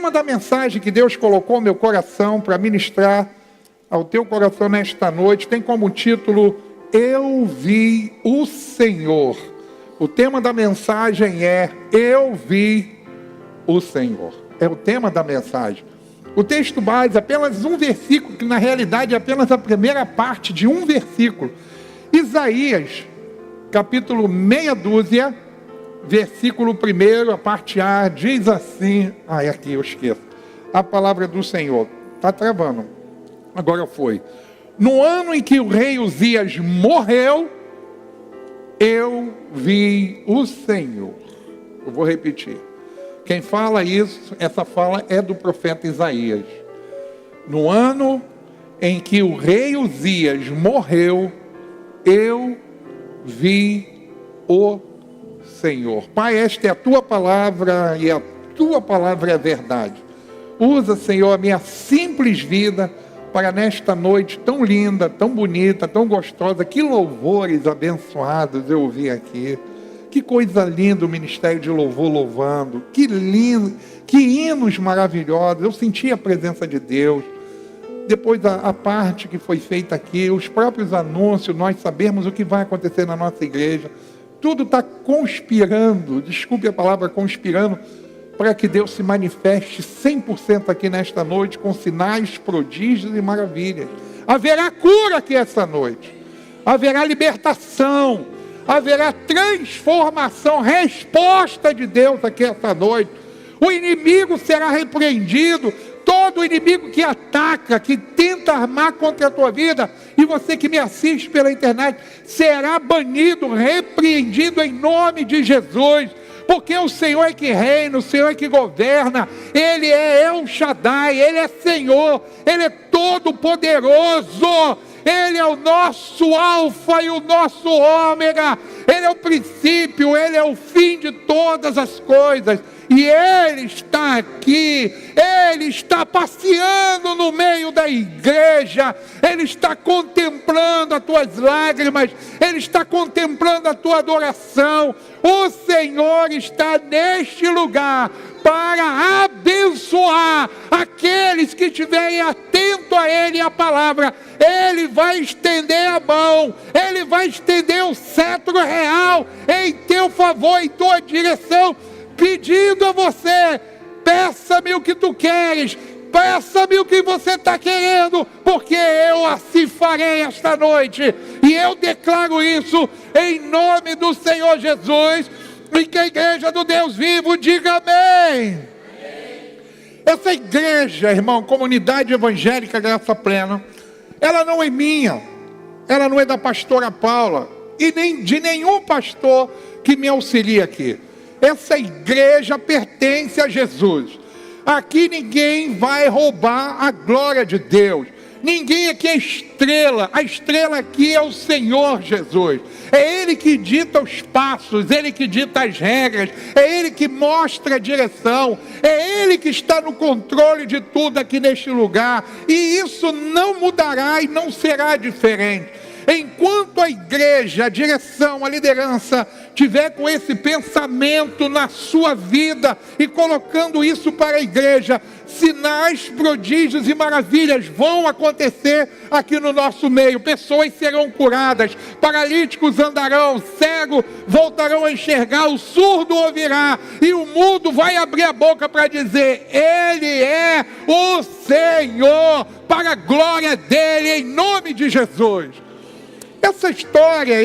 tema da mensagem que Deus colocou no meu coração para ministrar ao teu coração nesta noite tem como título: Eu vi o Senhor. O tema da mensagem é: Eu vi o Senhor. É o tema da mensagem. O texto base, apenas um versículo, que na realidade é apenas a primeira parte de um versículo. Isaías, capítulo meia dúzia, versículo 1, a parte A, diz assim... aqui eu esqueço. A palavra do Senhor. Está travando. Agora foi. No ano em que o rei Uzias morreu, eu vi o Senhor. Eu vou repetir. Quem fala isso, essa fala é do profeta Isaías. No ano em que o rei Uzias morreu, eu vi o Senhor. Pai, esta é a tua palavra e a tua palavra é verdade. Usa, Senhor, a minha simples vida para nesta noite tão linda, tão bonita, tão gostosa. Que louvores abençoados eu ouvi aqui. Que coisa linda o ministério de louvor louvando. Que lindo, que hinos maravilhosos. Eu senti a presença de Deus. Depois a parte que foi feita aqui, os próprios anúncios, nós sabemos o que vai acontecer na nossa igreja. Tudo está conspirando, desculpe a palavra conspirando, para que Deus se manifeste 100% aqui nesta noite, com sinais, prodígios e maravilhas. Haverá cura aqui esta noite. Haverá libertação. Haverá transformação, resposta de Deus aqui esta noite. O inimigo será repreendido. Todo inimigo que ataca, que tenta armar contra a tua vida, e você que me assiste pela internet, será banido, repreendido em nome de Jesus. Porque o Senhor é que reina, o Senhor é que governa. Ele é El Shaddai, Ele é Senhor, Ele é todo poderoso. Ele é o nosso alfa e o nosso ômega. Ele é o princípio, Ele é o fim de todas as coisas. E Ele está aqui, Ele está passeando no meio da igreja, Ele está contemplando as tuas lágrimas, Ele está contemplando a tua adoração. O Senhor está neste lugar para abençoar aqueles que estiverem atentos a Ele e a palavra. Ele vai estender a mão, Ele vai estender o cetro real em teu favor, em tua direção, pedindo a você: peça-me o que tu queres, peça-me o que você está querendo, porque eu assim farei esta noite. E eu declaro isso em nome do Senhor Jesus, e que a igreja do Deus vivo diga amém. Essa igreja, irmão, comunidade evangélica Graça Plena, ela não é minha, ela não é da pastora Paula, e nem de nenhum pastor que me auxilia aqui. Essa igreja pertence a Jesus. Aqui ninguém vai roubar a glória de Deus. Ninguém aqui é estrela. A estrela aqui é o Senhor Jesus. É Ele que dita os passos, Ele que dita as regras, é Ele que mostra a direção, é Ele que está no controle de tudo aqui neste lugar. E isso não mudará e não será diferente. Enquanto a igreja, a direção, a liderança tiver com esse pensamento na sua vida e colocando isso para a igreja, sinais, prodígios e maravilhas vão acontecer aqui no nosso meio. Pessoas serão curadas, paralíticos andarão, cegos voltarão a enxergar, o surdo ouvirá, e o mudo vai abrir a boca para dizer: Ele é o Senhor, para a glória dEle, em nome de Jesus. Essa história,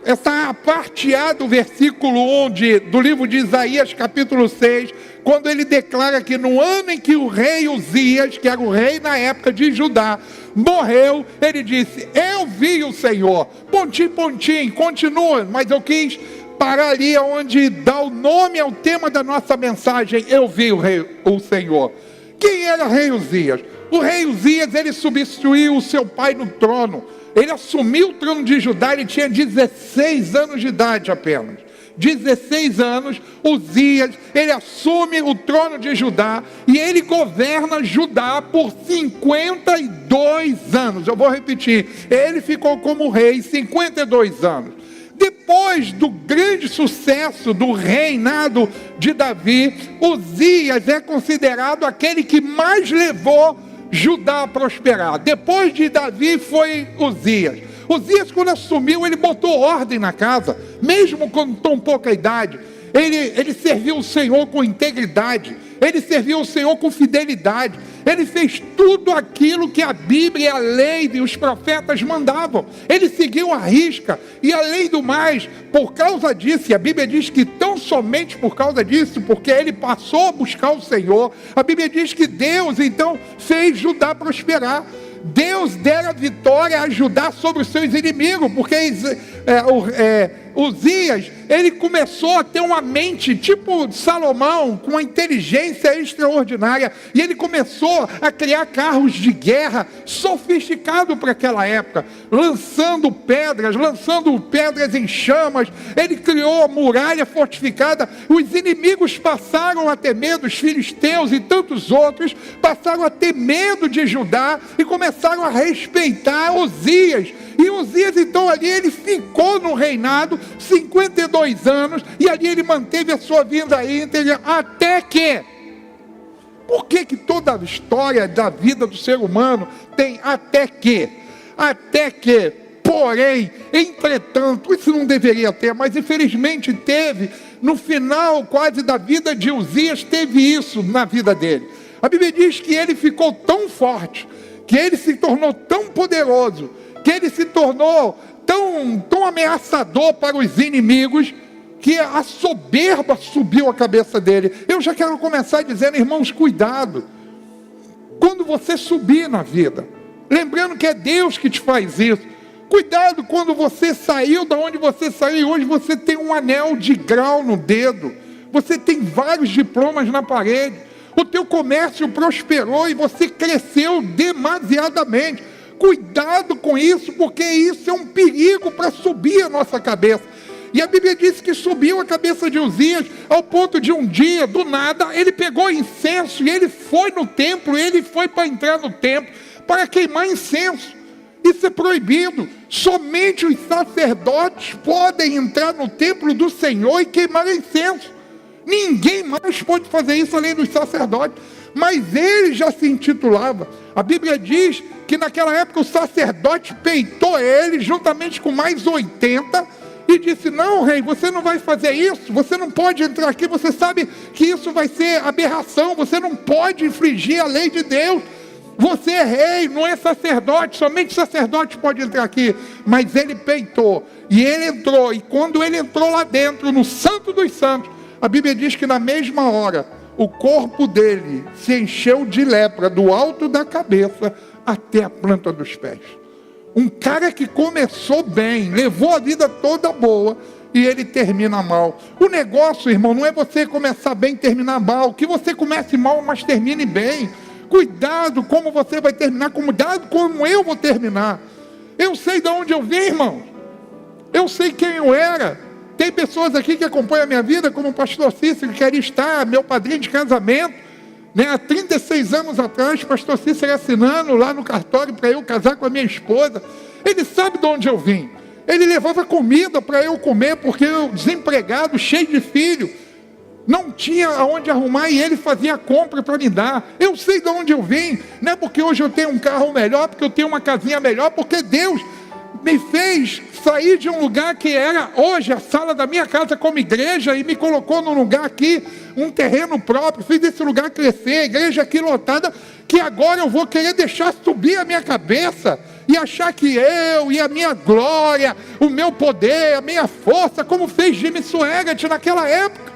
essa parte A do versículo 1 do livro de Isaías, capítulo 6, quando ele declara que no ano em que o rei Uzias, que era o rei na época de Judá, morreu, ele disse: eu vi o Senhor. Pontinho, pontinho, continua, mas eu quis parar ali onde dá o nome ao tema da nossa mensagem: eu vi o Senhor. Quem era o rei Uzias? O rei Uzias, ele substituiu o seu pai no trono. Ele assumiu o trono de Judá, ele tinha 16 anos de idade apenas. 16 anos, Uzias, ele assume o trono de Judá e ele governa Judá por 52 anos. Eu vou repetir, ele ficou como rei 52 anos. Depois do grande sucesso do reinado de Davi, Uzias é considerado aquele que mais levou Judá a prosperar. Depois de Davi foi Uzias. Uzias, quando assumiu, ele botou ordem na casa, mesmo com tão pouca idade. Ele serviu o Senhor com integridade, ele serviu o Senhor com fidelidade, ele fez tudo aquilo que a Bíblia, a lei e os profetas mandavam. Ele seguiu a risca, e além do mais, por causa disso, e a Bíblia diz que tão somente por causa disso, porque ele passou a buscar o Senhor, a Bíblia diz que Deus então fez Judá prosperar. Deus dera vitória a Judá sobre os seus inimigos, porque Uzias, ele começou a ter uma mente tipo Salomão, com uma inteligência extraordinária, e ele começou a criar carros de guerra sofisticados para aquela época, lançando pedras em chamas. Ele criou a muralha fortificada. Os inimigos passaram a ter medo, os filisteus e tantos outros passaram a ter medo de Judá e começaram a respeitar Uzias. E Uzias, então, ali ele ficou no reinado 52 anos, e ali ele manteve a sua vida íntegra, até que... Por que toda a história da vida do ser humano tem até que? Até que, porém, entretanto, isso não deveria ter, mas infelizmente teve. No final quase da vida de Uzias, teve isso na vida dele. A Bíblia diz que ele ficou tão forte, que ele se tornou tão poderoso, que ele se tornou tão ameaçador para os inimigos, que a soberba subiu a cabeça dele. Eu já quero começar dizendo, irmãos, cuidado quando você subir na vida, lembrando que é Deus que te faz isso. Cuidado quando você saiu da onde você saiu, e hoje você tem um anel de grau no dedo, você tem vários diplomas na parede, o teu comércio prosperou e você cresceu demasiadamente. Cuidado com isso, porque isso é um perigo para subir a nossa cabeça. E a Bíblia diz que subiu a cabeça de Uzias, ao ponto de um dia, do nada, ele pegou incenso e ele foi no templo, ele foi para entrar no templo, para queimar incenso. Isso é proibido. Somente os sacerdotes podem entrar no templo do Senhor e queimar incenso. Ninguém mais pode fazer isso além dos sacerdotes. Mas ele já se intitulava. A Bíblia diz que naquela época o sacerdote peitou ele, juntamente com mais 80, e disse: não, rei, você não vai fazer isso, você não pode entrar aqui, você sabe que isso vai ser aberração, você não pode infringir a lei de Deus, você é rei, não é sacerdote, somente sacerdote pode entrar aqui. Mas ele peitou, e ele entrou, e quando ele entrou lá dentro, no Santo dos Santos, a Bíblia diz que na mesma hora, o corpo dele se encheu de lepra, do alto da cabeça até a planta dos pés. Um cara que começou bem, levou a vida toda boa, e ele termina mal. O negócio, irmão, não é você começar bem e terminar mal. Que você comece mal, mas termine bem. Cuidado como você vai terminar, cuidado como eu vou terminar. Eu sei de onde eu vim, irmão. Eu sei quem eu era. Tem pessoas aqui que acompanham a minha vida, como o pastor Cícero, que queria estar, meu padrinho de casamento, né? Há 36 anos atrás, o pastor Cícero assinando lá no cartório para eu casar com a minha esposa. Ele sabe de onde eu vim. Ele levava comida para eu comer, porque eu, desempregado, cheio de filho, não tinha aonde arrumar, e ele fazia a compra para me dar. Eu sei de onde eu vim. Não é porque hoje eu tenho um carro melhor, porque eu tenho uma casinha melhor, porque Deus me fez sair de um lugar que era hoje a sala da minha casa como igreja, e me colocou num lugar aqui, um terreno próprio, fiz esse lugar crescer, a igreja aqui lotada, que agora eu vou querer deixar subir a minha cabeça, e achar que eu, e a minha glória, o meu poder, a minha força, como fez Jimmy Swaggart naquela época.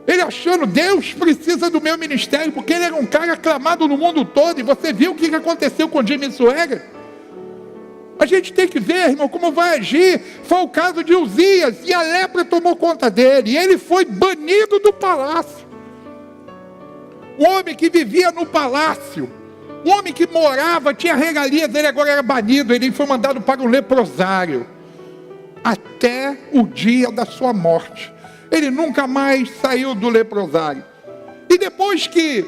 Ele achando, Deus precisa do meu ministério, porque ele era um cara aclamado no mundo todo, e você viu o que aconteceu com Jimmy Swaggart? A gente tem que ver, irmão, como vai agir. Foi o caso de Uzias, e a lepra tomou conta dele, e ele foi banido do palácio. O homem que vivia no palácio, o homem que morava, tinha regalias dele, agora era banido. Ele foi mandado para um leprosário, até o dia da sua morte. Ele nunca mais saiu do leprosário. E depois que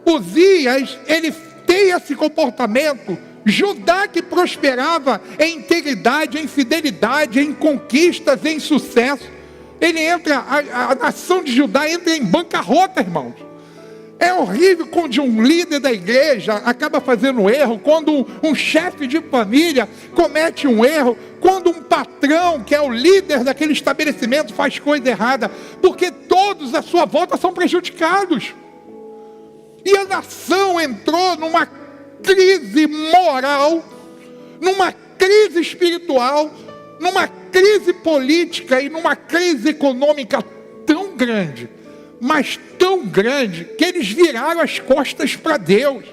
Uzias, ele tem esse comportamento, Judá, que prosperava em integridade, em fidelidade, em conquistas, em sucesso, ele entra, a nação de Judá entra em bancarrota, irmãos. É horrível quando um líder da igreja acaba fazendo erro, quando um chefe de família comete um erro, quando um patrão, que é o líder daquele estabelecimento, faz coisa errada, porque todos à sua volta são prejudicados. E a nação entrou numa crise moral, numa crise espiritual, numa crise política e numa crise econômica tão grande, mas tão grande, que eles viraram as costas para Deus,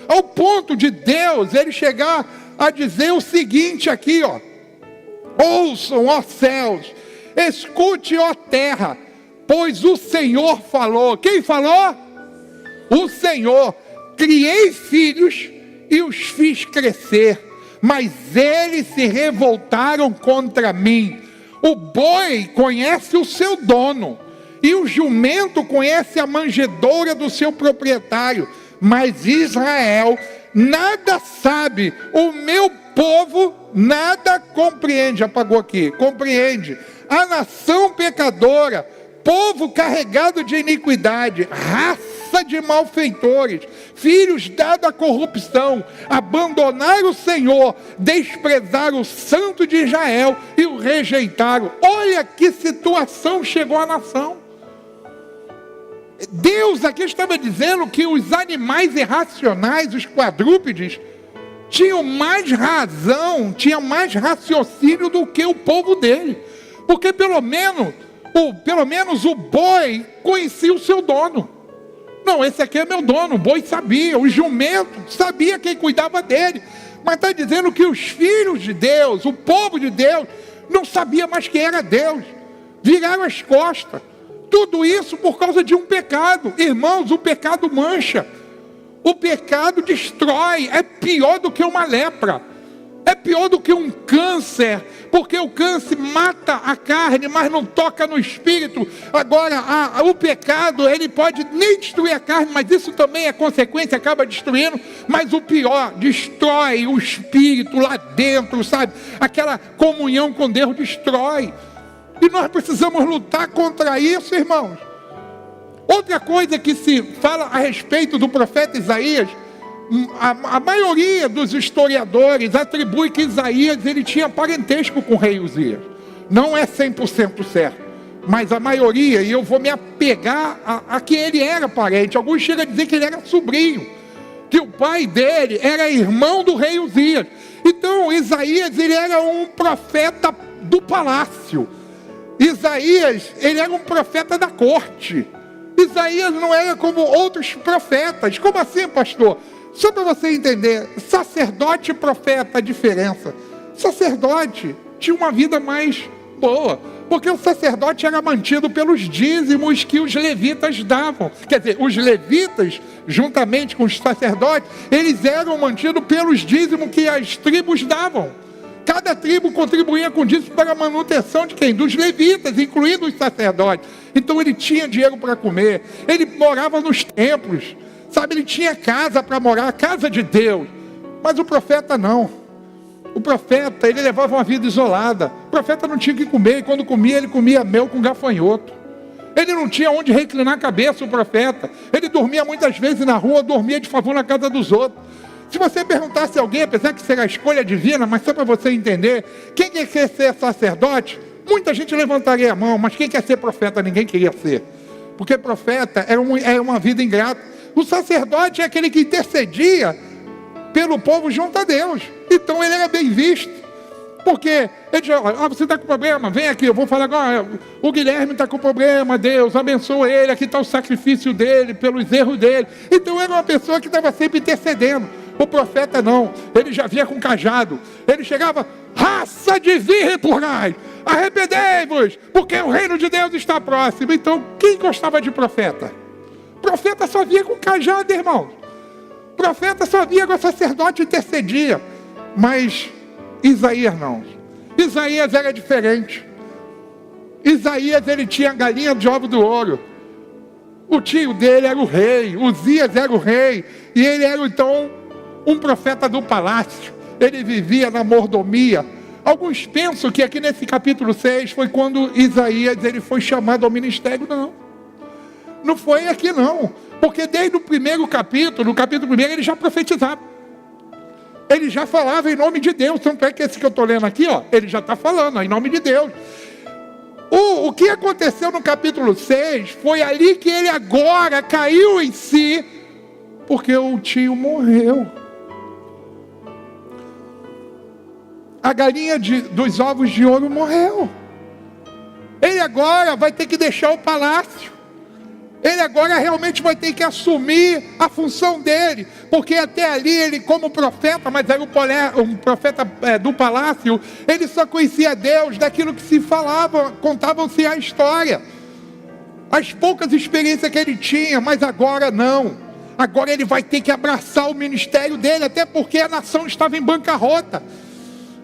ao ponto de Deus, ele chegar a dizer o seguinte aqui, ó: ouçam, ó céus, escute, ó terra, pois o Senhor falou. Quem falou? O Senhor. Criei filhos e os fiz crescer, mas eles se revoltaram contra mim. O boi conhece o seu dono, e o jumento conhece a manjedoura do seu proprietário, mas Israel nada sabe, o meu povo nada compreende. Apagou aqui, compreende. A nação pecadora, povo carregado de iniquidade, raça de malfeitores, filhos dados à corrupção, abandonaram o Senhor, desprezaram o Santo de Israel e o rejeitaram. Olha que situação chegou a nação. Deus aqui estava dizendo que os animais irracionais, os quadrúpedes, tinham mais razão, tinham mais raciocínio do que o povo dele, porque pelo menos o boi conhecia o seu dono. Não, esse aqui é meu dono. O boi sabia, o jumento sabia quem cuidava dele. Mas está dizendo que os filhos de Deus, o povo de Deus, não sabia mais quem era Deus, viraram as costas. Tudo isso por causa de um pecado. Irmãos, o pecado mancha, o pecado destrói, é pior do que uma lepra, é pior do que um câncer, porque o câncer mata a carne, mas não toca no espírito. Agora, o pecado, ele pode nem destruir a carne, mas isso também é consequência, acaba destruindo. Mas o pior, destrói o espírito lá dentro, sabe? Aquela comunhão com Deus destrói. E nós precisamos lutar contra isso, irmãos. Outra coisa que se fala a respeito do profeta Isaías, a maioria dos historiadores atribui que Isaías ele tinha parentesco com o rei Uzias. Não é 100% certo, mas a maioria, e eu vou me apegar a que ele era parente. Alguns chegam a dizer que ele era sobrinho, que o pai dele era irmão do rei Uzias. Então Isaías ele era um profeta do palácio. Isaías ele era um profeta da corte. Isaías não era como outros profetas. Como assim, pastor? Só para você entender, sacerdote e profeta, a diferença. Sacerdote tinha uma vida mais boa, porque o sacerdote era mantido pelos dízimos que os levitas davam. Quer dizer, os levitas, juntamente com os sacerdotes, eles eram mantidos pelos dízimos que as tribos davam. Cada tribo contribuía com dízimo para a manutenção de quem? Dos levitas, incluindo os sacerdotes. Então ele tinha dinheiro para comer, ele morava nos templos, sabe, ele tinha casa para morar, a casa de Deus. Mas o profeta não. O profeta, ele levava uma vida isolada. O profeta não tinha o que comer, e quando comia, ele comia mel com gafanhoto. Ele não tinha onde reclinar a cabeça, o profeta. Ele dormia muitas vezes na rua, dormia de favor na casa dos outros. Se você perguntasse a alguém, apesar que será a escolha divina, mas só para você entender, quem quer ser sacerdote? Muita gente levantaria a mão, mas quem quer ser profeta? Ninguém queria ser. Porque profeta é uma vida ingrata. O sacerdote é aquele que intercedia pelo povo junto a Deus. Então ele era bem visto. Porque ele dizia, você está com problema? Vem aqui, eu vou falar agora. O Guilherme está com problema, Deus abençoa ele, aqui está o sacrifício dele, pelos erros dele. Então era uma pessoa que estava sempre intercedendo. O profeta não, ele já vinha com cajado. Ele chegava, raça de vir repugnar, arrependei-vos, porque o reino de Deus está próximo. Então, quem gostava de profeta? Profeta só vinha com cajado, irmão. Profeta só vinha com sacerdote e intercedia. Mas Isaías não. Isaías era diferente. Isaías, ele tinha a galinha de ovo do ouro. O tio dele era o rei, Uzias era o rei, e ele era então um profeta do palácio, ele vivia na mordomia. Alguns pensam que aqui nesse capítulo 6 foi quando Isaías ele foi chamado ao ministério. Não foi aqui não, porque desde o primeiro capítulo, no capítulo 1, ele já profetizava. Ele já falava em nome de Deus. Tanto é que esse que eu estou lendo aqui, ele já está falando em nome de Deus. O que aconteceu no capítulo 6 foi ali que ele agora caiu em si, porque o tio morreu. A galinha dos ovos de ouro morreu. Ele agora vai ter que deixar o palácio. Ele agora realmente vai ter que assumir a função dele, porque até ali ele como profeta, mas era um profeta do palácio, ele só conhecia Deus daquilo que se falava, contavam-se a história, as poucas experiências que ele tinha, mas agora não. Agora ele vai ter que abraçar o ministério dele, até porque a nação estava em bancarrota.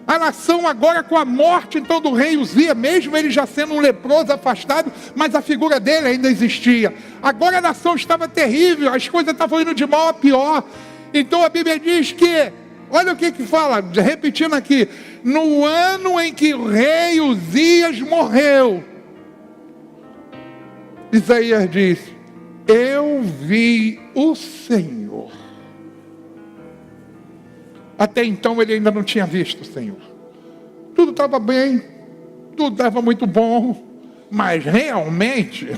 A nação agora com a morte então do rei Uzias, mesmo ele já sendo um leproso afastado, mas a figura dele ainda existia. Agora a nação estava terrível, as coisas estavam indo de mal a pior. Então a Bíblia diz que, olha o que fala, repetindo aqui, no ano em que o rei Uzias morreu, Isaías diz, eu vi o Senhor. Até então ele ainda não tinha visto o Senhor. Tudo estava bem, tudo estava muito bom, mas realmente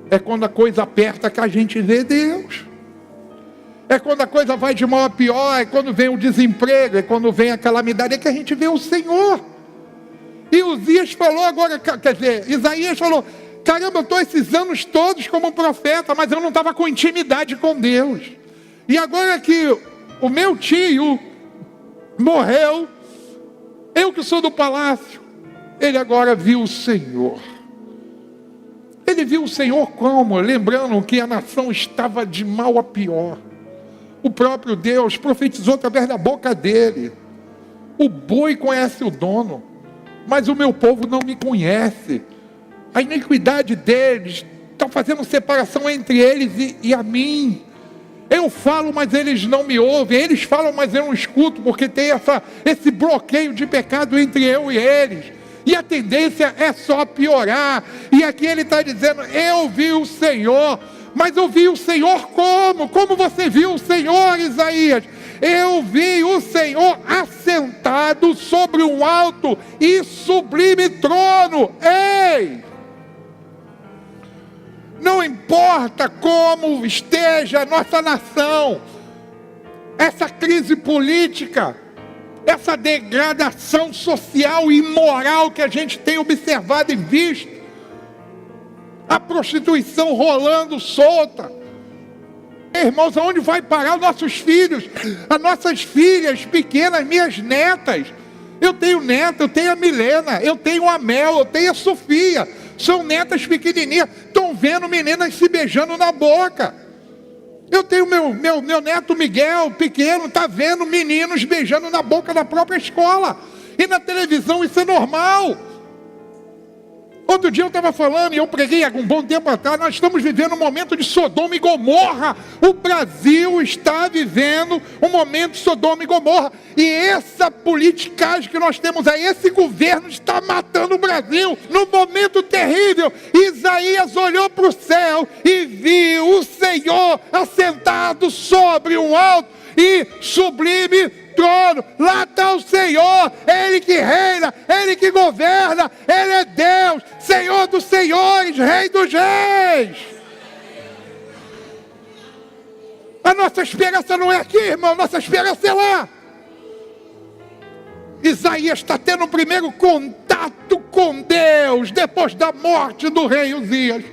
é quando a coisa aperta que a gente vê Deus. É quando a coisa vai de mal a pior, é quando vem o desemprego, é quando vem a calamidade, é que a gente vê o Senhor. E Uzias falou agora, quer dizer, Isaías falou, caramba, eu estou esses anos todos como profeta, mas eu não estava com intimidade com Deus. E agora que o meu tio morreu, eu que sou do palácio, ele agora viu o Senhor. Ele viu o Senhor como? Lembrando que a nação estava de mal a pior. O próprio Deus profetizou através da boca dele. O boi conhece o dono, mas o meu povo não me conhece. A iniquidade deles está fazendo separação entre eles e a mim. Eu falo, mas eles não me ouvem. Eles falam, mas eu não escuto, porque tem esse bloqueio de pecado entre eu e eles. E a tendência é só piorar. E aqui ele está dizendo, eu vi o Senhor. Mas eu vi o Senhor como? Como você viu o Senhor, Isaías? Eu vi o Senhor assentado sobre um alto e sublime trono. Ei! Não importa como esteja a nossa nação, essa crise política, essa degradação social e moral que a gente tem observado e visto, a prostituição rolando solta. Irmãos, aonde vai parar os nossos filhos, as nossas filhas pequenas, minhas netas? Eu tenho neta, eu tenho a Milena, eu tenho a Mel, eu tenho a Sofia. São netas pequenininhas, estão vendo meninas se beijando na boca. Eu tenho meu neto Miguel, pequeno, está vendo meninos beijando na boca da própria escola. E na televisão isso é normal. Outro dia eu estava falando, e eu preguei há um bom tempo atrás, nós estamos vivendo um momento de Sodoma e Gomorra. O Brasil está vivendo um momento de Sodoma e Gomorra. E essa politicagem que nós temos aí, esse governo está matando o Brasil num momento terrível. Isaías olhou para o céu e viu o Senhor assentado sobre um alto e sublime trono. Lá está o Senhor, Ele que reina, Ele que governa, Ele é Deus, Senhor dos senhores, Rei dos reis. A nossa esperança não é aqui, irmão, nossa esperança é lá. Isaías está tendo o primeiro contato com Deus depois da morte do rei Uzias,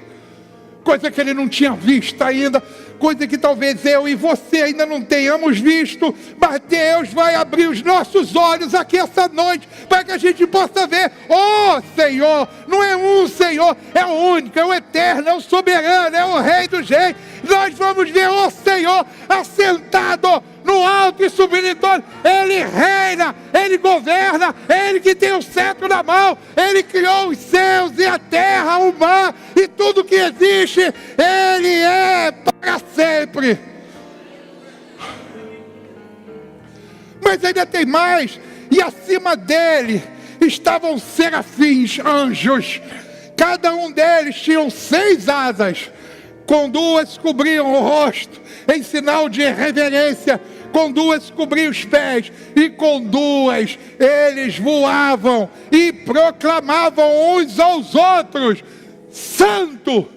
coisa que ele não tinha visto ainda, coisa que talvez eu e você ainda não tenhamos visto, mas Deus vai abrir os nossos olhos aqui essa noite, para que a gente possa ver, oh Senhor, não é um Senhor, é o único, é o eterno, é o soberano, é o Rei dos reis. Nós vamos ver o Senhor assentado no alto e sublime trono. Ele reina, Ele governa, Ele que tem o cetro na mão, Ele criou os céus e a terra, o mar e tudo que existe, Ele é para sempre. Mas ainda tem mais, e acima dele estavam serafins, anjos. Cada um deles tinha 6 asas, com 2 cobriam o rosto, em sinal de reverência, com 2 cobriam os pés, e com 2 eles voavam e proclamavam uns aos outros: Santo,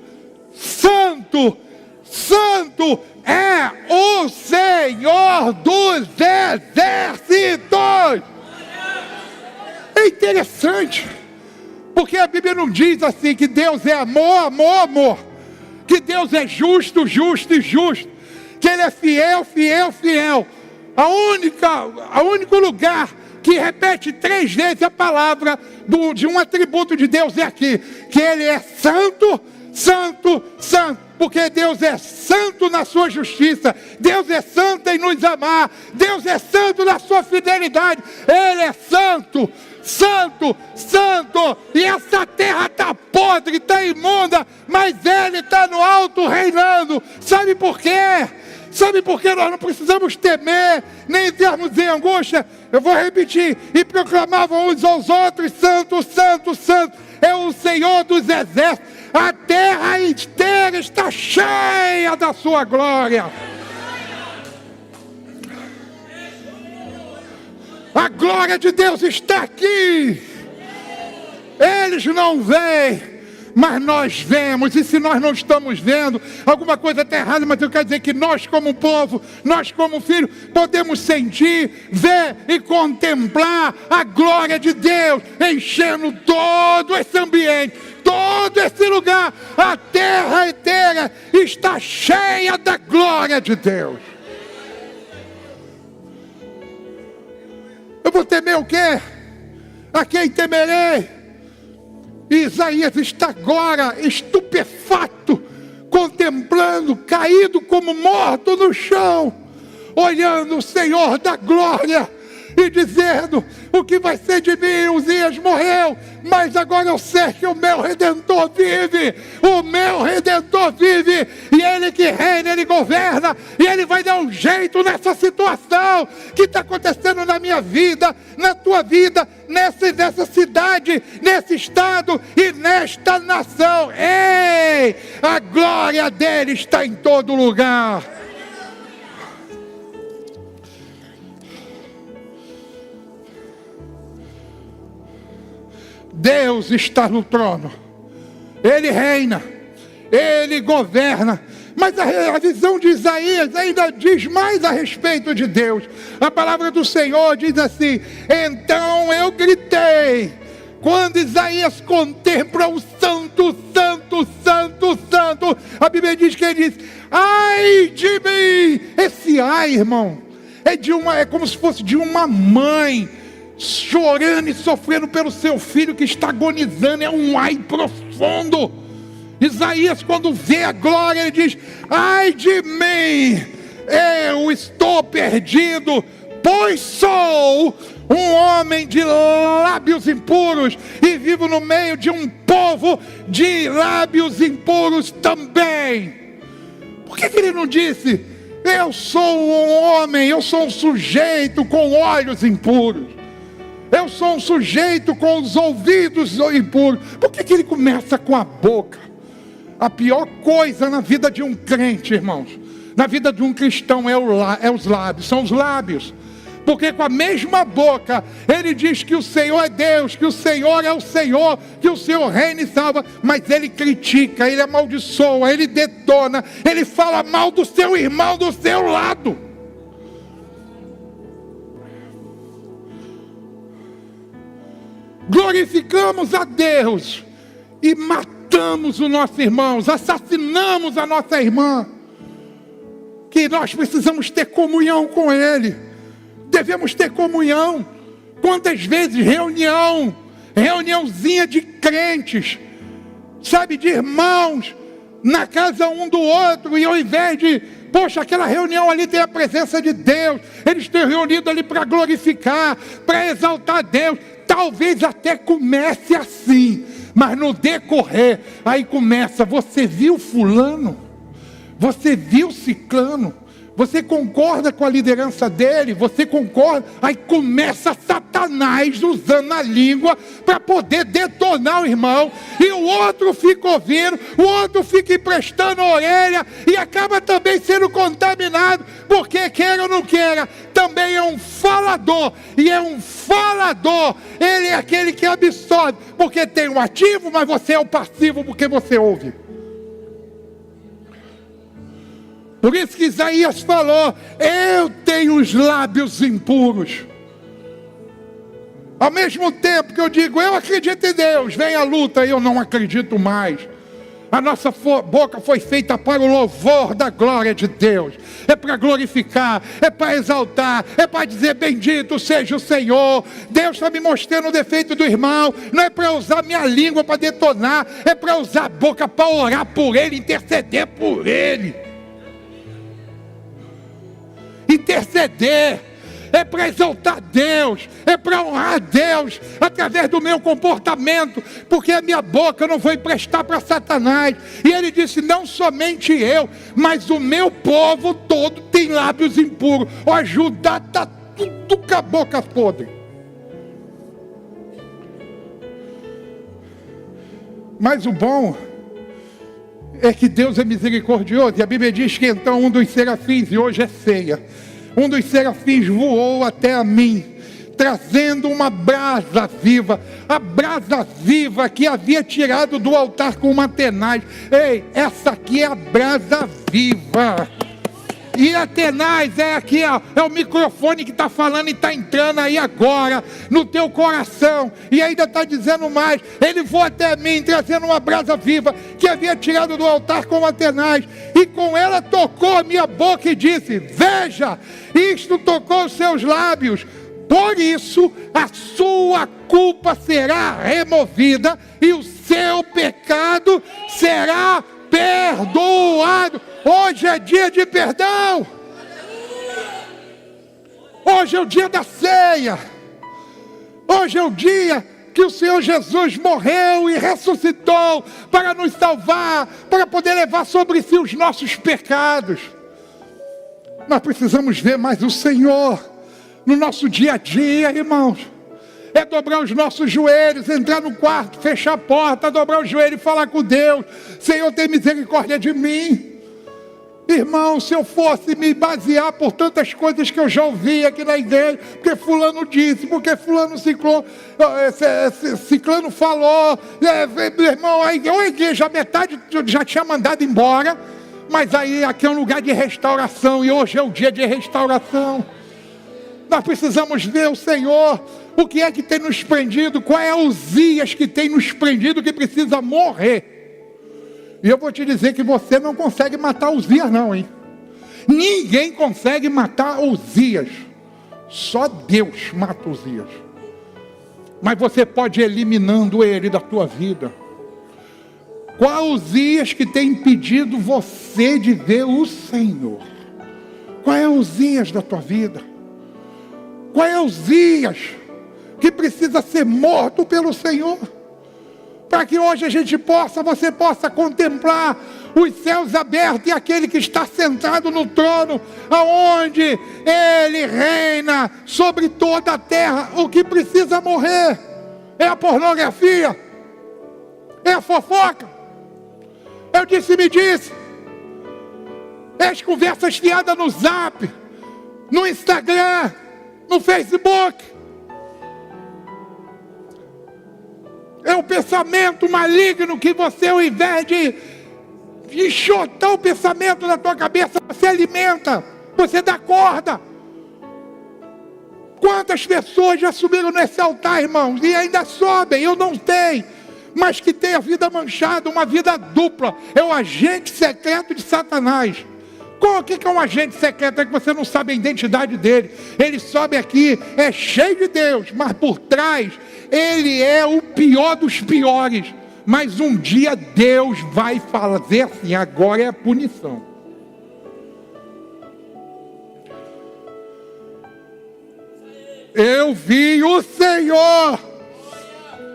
Santo, Santo é o Senhor dos exércitos. É interessante, porque a Bíblia não diz assim que Deus é amor, amor, amor, que Deus é justo, justo e justo, que Ele é fiel, fiel, fiel. O único lugar que repete 3 vezes a palavra de um atributo de Deus é aqui, que Ele é santo, santo, santo. Porque Deus é santo na sua justiça, Deus é santo em nos amar, Deus é santo na sua fidelidade, Ele é santo, santo, santo. E essa terra está podre, está imunda, mas Ele está no alto reinando. Sabe por quê? Sabe por que nós não precisamos temer, nem entrarmos em angústia? Eu vou repetir: e proclamavam uns aos outros: Santo, Santo, Santo é o Senhor dos exércitos. A terra inteira está cheia da sua glória. A glória de Deus está aqui. Eles não veem, mas nós vemos. E se nós não estamos vendo, alguma coisa está errada. Mas eu quero dizer que nós como povo, nós como filho, podemos sentir, ver e contemplar a glória de Deus enchendo todo esse ambiente, todo esse lugar. A terra inteira está cheia da glória de Deus. Eu vou temer o quê? A quem temerei? Isaías está agora estupefato, contemplando, caído como morto no chão, olhando o Senhor da glória e dizendo: o que vai ser de mim? Uzias morreu, mas agora eu sei que o meu Redentor vive, o meu Redentor vive, e Ele que reina, Ele governa, e Ele vai dar um jeito nessa situação que está acontecendo na minha vida, na tua vida, nessa cidade, nesse estado e nesta nação. Ei, a glória dEle está em todo lugar. Deus está no trono, Ele reina, Ele governa. Mas a visão de Isaías ainda diz mais a respeito de Deus. A palavra do Senhor diz assim: então eu gritei. Quando Isaías contempla o santo, santo, santo, santo, a Bíblia diz que ele diz: ai de mim. Esse ai, irmão, é como se fosse de uma mãe chorando e sofrendo pelo seu filho que está agonizando. É um ai profundo. Isaías, quando vê a glória, ele diz: ai de mim, eu estou perdido, pois sou um homem de lábios impuros e vivo no meio de um povo de lábios impuros também. Por que ele não disse: eu sou um homem, eu sou um sujeito com olhos impuros, eu sou um sujeito com os ouvidos impuros? Por que ele começa com a boca? A pior coisa na vida de um crente, irmãos, na vida de um cristão os lábios, são os lábios. Porque com a mesma boca ele diz que o Senhor é Deus, que o Senhor é o Senhor, que o Senhor reina e salva, mas ele critica, ele amaldiçoa, ele detona, ele fala mal do seu irmão do seu lado. Glorificamos a Deus e matamos os nossos irmãos, assassinamos a nossa irmã, que nós precisamos ter comunhão com Ele, devemos ter comunhão. Quantas vezes reuniãozinha de crentes, sabe, de irmãos, na casa um do outro, e ao invés de, poxa, aquela reunião ali tem a presença de Deus, eles estão reunidos ali para glorificar, para exaltar Deus. Talvez até comece assim, Mas no decorrer, aí começa, você viu fulano? Você viu ciclano? Você concorda com a liderança dele? Você concorda? Aí começa Satanás usando a língua para poder detonar o irmão. E o outro fica ouvindo, o outro fica emprestando a orelha e acaba também sendo contaminado. Porque queira ou não queira, também é um falador. E é um falador. Ele é aquele que absorve. Porque tem um ativo, mas você é o passivo porque você ouve. Por isso que Isaías falou, eu tenho os lábios impuros. Ao mesmo tempo que eu digo, eu acredito em Deus, vem a luta e eu não acredito mais. A nossa boca foi feita para o louvor da glória de Deus. É para glorificar, é para exaltar, é para dizer bendito seja o Senhor. Deus está me mostrando o defeito do irmão. Não é para usar minha língua para detonar, é para usar a boca para orar por ele, interceder por ele. Interceder, é para exaltar Deus, é para honrar Deus, através do meu comportamento, porque a minha boca não foi prestar para Satanás. E ele disse, não somente eu, mas o meu povo todo tem lábios impuros. Ó, Judá está tudo com a boca podre. Mas o bom é que Deus é misericordioso, e a Bíblia diz que então um dos serafins, e hoje é ceia, um dos serafins voou até a mim, trazendo uma brasa viva, a brasa viva que havia tirado do altar com uma tenaz. Ei, essa aqui é a brasa viva. E a tenaz é aqui, ó, é o microfone que está falando e está entrando aí agora no teu coração. E ainda está dizendo mais, ele voou até mim trazendo uma brasa viva que havia tirado do altar com uma tenaz. E com ela tocou a minha boca e disse, veja, isto tocou os seus lábios. Por isso a sua culpa será removida e o seu pecado será perdoado. Hoje é dia de perdão. Hoje é o dia da ceia. Hoje é o dia que o Senhor Jesus morreu e ressuscitou para nos salvar, para poder levar sobre si os nossos pecados. Nós precisamos ver mais o Senhor no nosso dia a dia, irmãos. É dobrar os nossos joelhos, entrar no quarto, fechar a porta, dobrar o joelho e falar com Deus. Senhor, tem misericórdia de mim. Irmão, se eu fosse me basear por tantas coisas que eu já ouvi aqui na igreja, porque fulano disse, porque fulano ciclano falou, irmão, a igreja, metade já tinha mandado embora, mas aí aqui é um lugar de restauração, e hoje é o dia de restauração. Nós precisamos ver o Senhor, o que é que tem nos prendido, qual é Uzias que tem nos prendido, que precisa morrer. E eu vou te dizer que você não consegue matar Uzias não, hein? Ninguém consegue matar Uzias. Só Deus mata Uzias. Mas você pode ir eliminando ele da tua vida. Qual Uzias que tem impedido você de ver o Senhor? Qual é Uzias da tua vida? Qual é Uzias que precisa ser morto pelo Senhor? Para que hoje você possa contemplar os céus abertos e aquele que está sentado no trono, aonde ele reina sobre toda a terra. O que precisa morrer é a pornografia, é a fofoca, é o disse-me-disse, é as conversas fiadas no Zap, no Instagram, no Facebook. É o pensamento maligno que você, ao invés de enxotar o pensamento da tua cabeça, você alimenta, você dá corda. Quantas pessoas já subiram nesse altar, irmãos, e ainda sobem, eu não sei, mas que tem a vida manchada, uma vida dupla. É o agente secreto de Satanás. O que é um agente secreto? É que você não sabe a identidade dele. Ele sobe aqui, é cheio de Deus, mas por trás ele é o pior dos piores. Mas um dia Deus vai fazer assim, agora é a punição. Eu vi o Senhor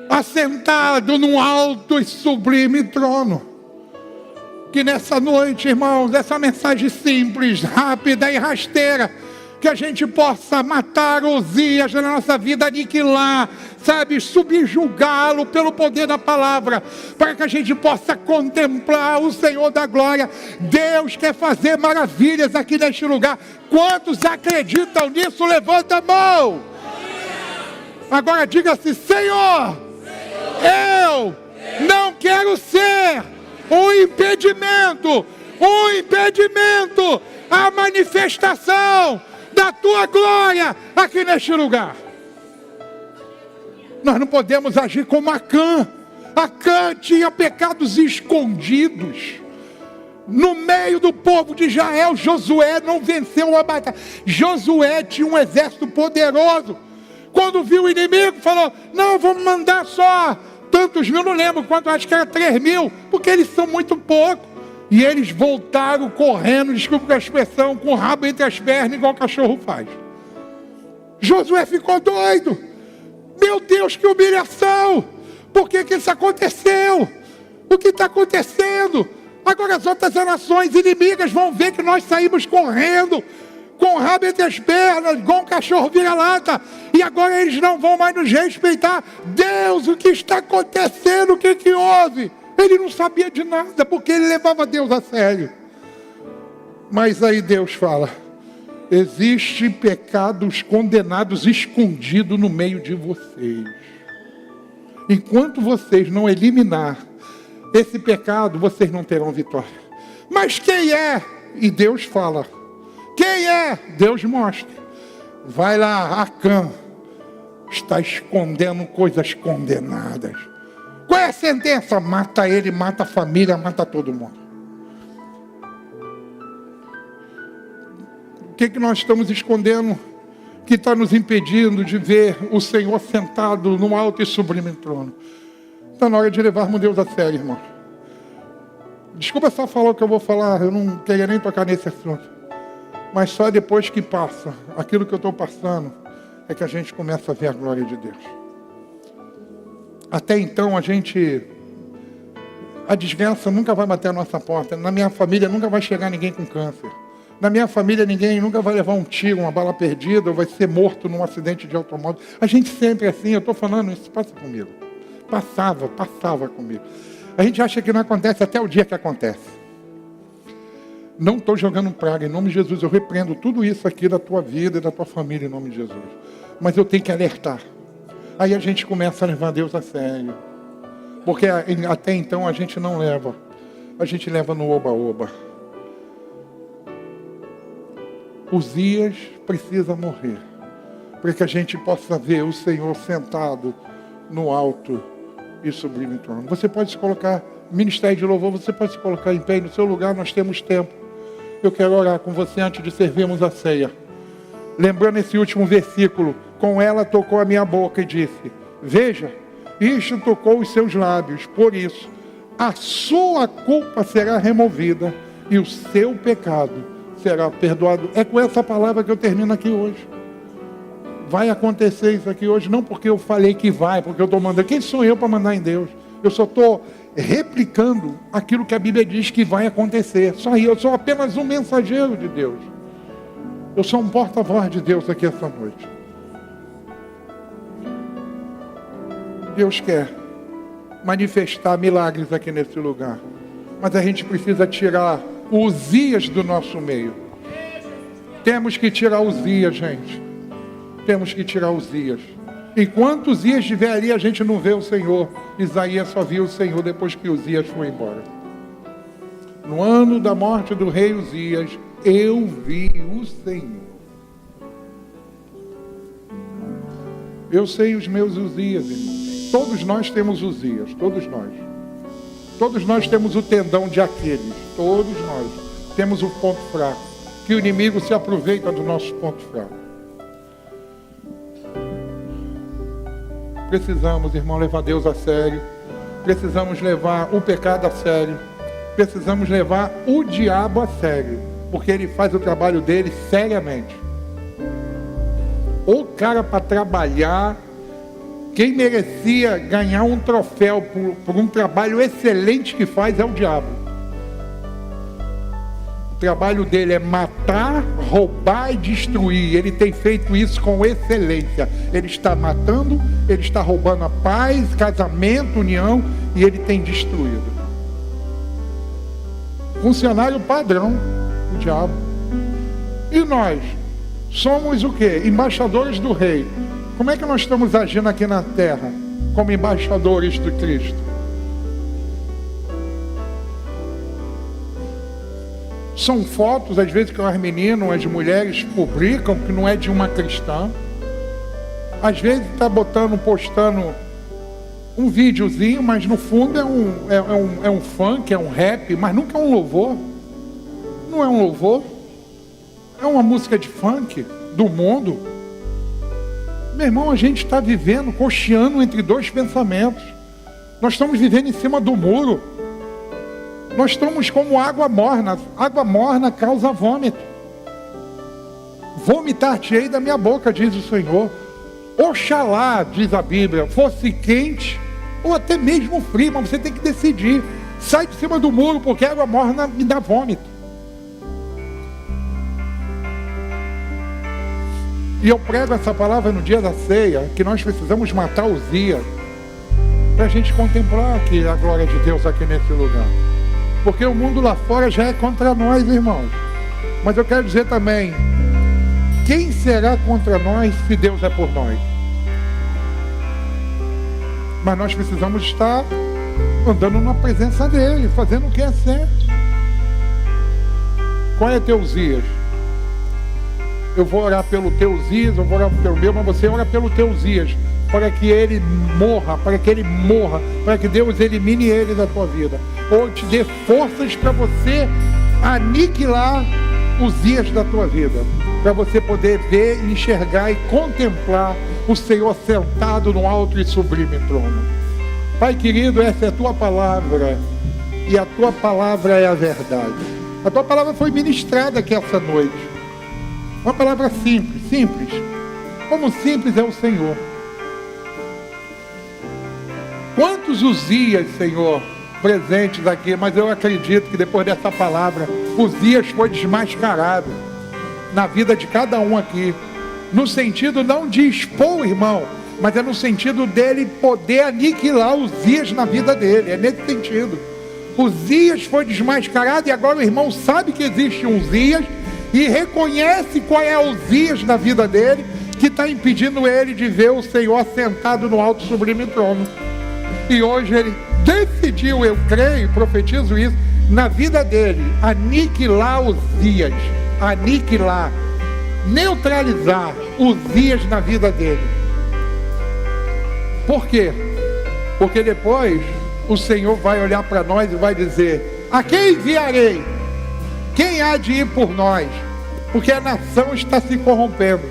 assentado num alto e sublime trono. Que nessa noite, irmãos, essa mensagem simples, rápida e rasteira, que a gente possa matar Osias na nossa vida, aniquilar, sabe, subjugá-lo pelo poder da palavra, para que a gente possa contemplar o Senhor da glória. Deus quer fazer maravilhas aqui neste lugar. Quantos acreditam nisso? Levanta a mão. Agora diga-se: Senhor, eu não quero ser um impedimento à manifestação da tua glória aqui neste lugar. Nós não podemos agir como Acã. Acã tinha pecados escondidos. No meio do povo de Israel, Josué não venceu a batalha. Josué tinha um exército poderoso. Quando viu o inimigo, falou: não, vamos mandar só tantos mil, não lembro quanto, acho que era 3.000, porque eles são muito poucos. E eles voltaram correndo, desculpa a expressão, com o rabo entre as pernas, igual o cachorro faz. Josué ficou doido. Meu Deus, que humilhação! Por que isso aconteceu? O que está acontecendo? Agora as outras nações inimigas vão ver que nós saímos correndo, com o rabo entre as pernas, igual um cachorro vira-lata. E agora eles não vão mais nos respeitar. Deus, o que está acontecendo? O que houve? Ele não sabia de nada, porque ele levava Deus a sério. Mas aí Deus fala: existem pecados condenados escondidos no meio de vocês. Enquanto vocês não eliminar esse pecado, vocês não terão vitória. Mas quem é? E Deus fala. Quem é? Deus mostra. Vai lá, Acã está escondendo coisas condenadas. Qual é a sentença? Mata ele, mata a família, mata todo mundo. O que nós estamos escondendo que está nos impedindo de ver o Senhor sentado no alto e sublime trono? Está na hora de levarmos Deus a sério, irmão. Desculpa só falar o que eu vou falar, eu não queria nem tocar nesse assunto. Mas só depois que passa aquilo que eu estou passando, é que a gente começa a ver a glória de Deus. Até então a desgraça nunca vai bater a nossa porta. Na minha família nunca vai chegar ninguém com câncer. Na minha família ninguém nunca vai levar um tiro, uma bala perdida, ou vai ser morto num acidente de automóvel. A gente sempre é assim, eu estou falando, isso passa comigo. Passava comigo. A gente acha que não acontece até o dia que acontece. Não estou jogando praga, em nome de Jesus. Eu repreendo tudo isso aqui da tua vida e da tua família, em nome de Jesus. Mas eu tenho que alertar. Aí a gente começa a levar Deus a sério. Porque até então a gente não leva. A gente leva no oba-oba. Osias precisa morrer, para que a gente possa ver o Senhor sentado no alto e sublime trono. Você pode se colocar, ministério de louvor, você pode se colocar em pé no seu lugar, nós temos tempo. Eu quero orar com você antes de servirmos a ceia. Lembrando esse último versículo: com ela tocou a minha boca e disse: veja, isto tocou os seus lábios, por isso a sua culpa será removida e o seu pecado será perdoado. É com essa palavra que eu termino aqui hoje. Vai acontecer isso aqui hoje, não porque eu falei que vai, porque eu estou mandando. Quem sou eu para mandar em Deus? Eu só estou replicando aquilo que a Bíblia diz que vai acontecer. Só aí, eu sou apenas um mensageiro de Deus. Eu sou um porta-voz de Deus aqui essa noite. Deus quer manifestar milagres aqui nesse lugar. Mas a gente precisa tirar Osias do nosso meio. Temos que tirar Osias, gente. Temos que tirar Osias. Enquanto Osias estiver ali, a gente não vê o Senhor. Isaías só viu o Senhor depois que Osias foi embora. No ano da morte do rei Osias, eu vi o Senhor. Eu sei os meus Osias, irmãos. Todos nós temos Osias, todos nós. Todos nós temos o tendão de Aquiles. Todos nós temos o ponto fraco. Que o inimigo se aproveita do nosso ponto fraco. Precisamos, irmão, levar Deus a sério. Precisamos levar o pecado a sério. Precisamos levar o diabo a sério. Porque ele faz o trabalho dele seriamente. O cara para trabalhar Quem merecia ganhar um troféu por um trabalho excelente que faz é o diabo. O trabalho dele é matar, roubar e destruir. Ele tem feito isso com excelência. Ele está matando, ele está roubando a paz, casamento, união, e ele tem destruído. Funcionário padrão, o diabo. E nós somos o quê? Embaixadores do rei. Como é que nós estamos agindo aqui na terra como embaixadores de Cristo? São fotos, às vezes, que as meninas, as mulheres publicam, que não é de uma cristã. Às vezes está postando um videozinho, mas no fundo é um funk, é um rap, mas nunca é um louvor. Não é um louvor. É uma música de funk do mundo. Meu irmão, a gente está vivendo, cocheando entre dois pensamentos. Nós estamos vivendo em cima do muro. Nós estamos como água morna. Água morna causa vômito. Vomitar-te-ei da minha boca, diz o Senhor. Oxalá, diz a Bíblia, fosse quente ou até mesmo frio, mas você tem que decidir. Sai de cima do muro, porque água morna me dá vômito. E eu prego essa palavra no dia da ceia, que nós precisamos matar Uzias, para a gente contemplar aqui a glória de Deus aqui nesse lugar. Porque o mundo lá fora já é contra nós, irmãos. Mas eu quero dizer também, quem será contra nós se Deus é por nós? Mas nós precisamos estar andando na presença dele, fazendo o que é certo. Qual é teu Uzias? Eu vou orar pelo teu Uzias, eu vou orar pelo meu, mas você ora pelo teu Uzias, para que ele morra, para que Deus elimine ele da tua vida, ou te dê forças para você aniquilar os dias da tua vida, para você poder ver, enxergar e contemplar o Senhor sentado no alto e sublime trono. Pai querido, essa é a tua palavra, e a tua palavra é a verdade. A tua palavra foi ministrada aqui essa noite. Uma palavra simples. Como simples é o Senhor. Quantos Uzias, Senhor, presentes aqui, mas eu acredito que depois dessa palavra, Uzias foi desmascarado na vida de cada um aqui. No sentido não de expor o irmão, mas é no sentido dele poder aniquilar Uzias na vida dele. É nesse sentido. Uzias foi desmascarado e agora o irmão sabe que existe um Uzias e reconhece qual é o Uzias na vida dele, que está impedindo ele de ver o Senhor sentado no alto sublime trono. E hoje ele decidiu, eu creio, profetizo isso, na vida dele, aniquilar Uzias, neutralizar Uzias na vida dele. Por quê? Porque depois o Senhor vai olhar para nós e vai dizer: a quem enviarei? Quem há de ir por nós? Porque a nação está se corrompendo.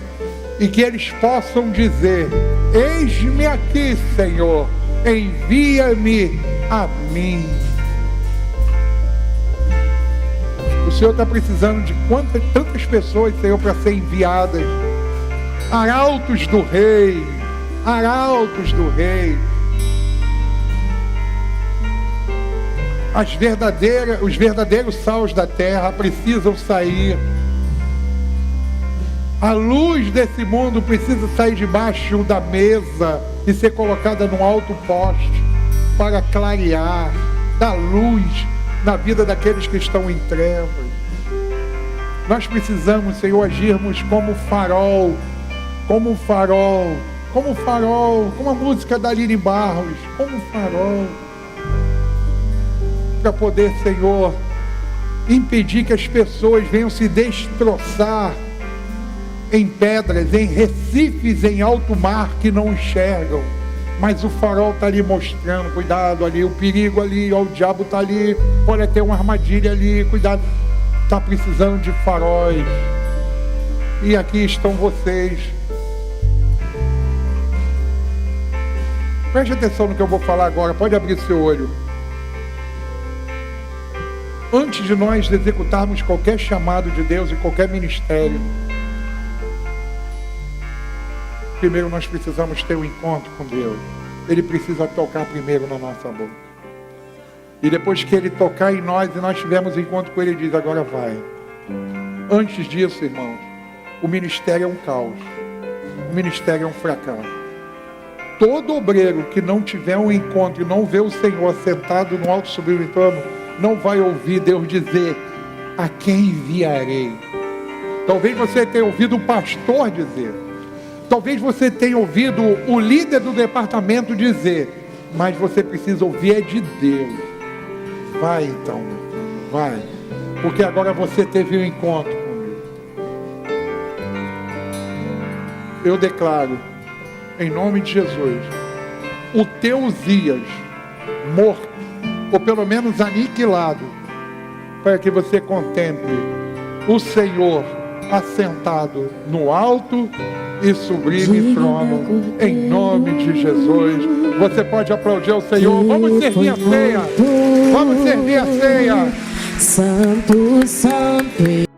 E que eles possam dizer: eis-me aqui, Senhor, envia-me a mim. O Senhor está precisando de tantas pessoas, Senhor, para ser enviadas. Arautos do Rei, arautos do Rei. Os verdadeiros sals da terra precisam sair. A luz desse mundo precisa sair debaixo da mesa e ser colocada num alto poste para clarear, dar luz na vida daqueles que estão em trevas. Nós precisamos, Senhor, agirmos como farol, como a música da Aline Barros, como farol, para poder, Senhor, impedir que as pessoas venham se destroçar em pedras, em recifes, em alto mar que não enxergam, mas o farol está ali mostrando: cuidado ali, o perigo ali, ó, o diabo está ali, olha, tem uma armadilha ali, cuidado. Está precisando de faróis, e aqui estão vocês. Preste atenção no que eu vou falar agora, pode abrir seu olho. Antes de nós executarmos qualquer chamado de Deus e qualquer ministério, Primeiro nós precisamos ter um encontro com Deus. Ele precisa tocar primeiro na nossa boca. E depois que Ele tocar em nós e nós tivermos encontro com Ele, Ele diz, agora vai. Antes disso, irmãos, o ministério é um caos. O ministério é um fracasso. Todo obreiro que não tiver um encontro e não vê o Senhor sentado no alto sublime trono, não vai ouvir Deus dizer, a quem enviarei? Talvez você tenha ouvido o pastor dizer, talvez você tenha ouvido o líder do departamento dizer, mas você precisa ouvir é de Deus. Vai então, vai, porque agora você teve um encontro comigo. Eu declaro, em nome de Jesus, o teu Uzias morto, ou pelo menos aniquilado, para que você contemple o Senhor assentado no alto e sublime trono, em nome de Jesus. Você pode aplaudir ao Senhor. Vamos servir a ceia. Vamos servir a ceia. Santo, santo.